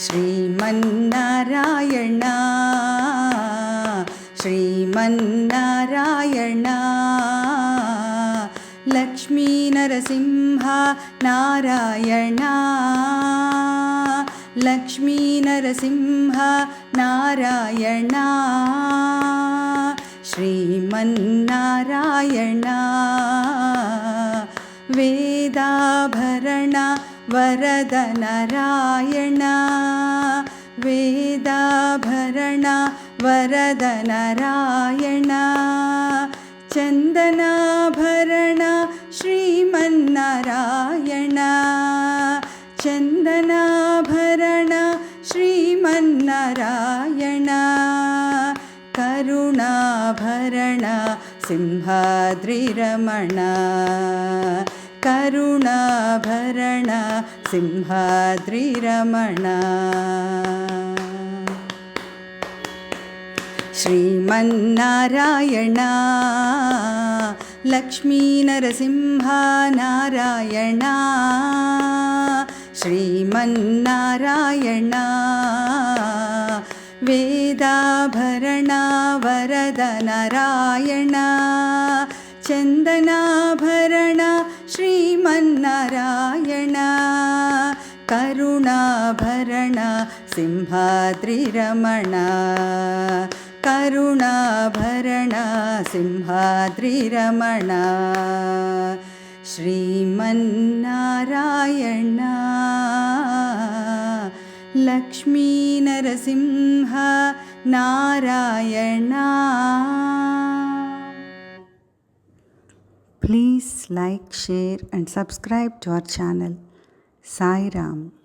Sriman Narayana Sriman Narayana Lakshminarasimha Narayana Lakshminarasimha Narayana Sriman Narayana वेदाभरण Varad Narayana वेदाभरण Varad Narayana चन्दनाभरण Sriman Narayana चन्दनाभरण Sriman Narayana करुणाभरण सिंहाद्रिरमण करुणाभरण सिंहाद्रिरमण Sriman Narayana Lakshminarasimha Narayana Sriman Narayana वेदाभरण Varad Narayana चन्दनाभरण Sriman Narayana करुणाभरण सिंहाद्रिरमण करुणाभरण सिंहाद्रिरमण Sriman Narayana Lakshminarasimha Narayana. Please like, share and subscribe to our channel. Sai Ram.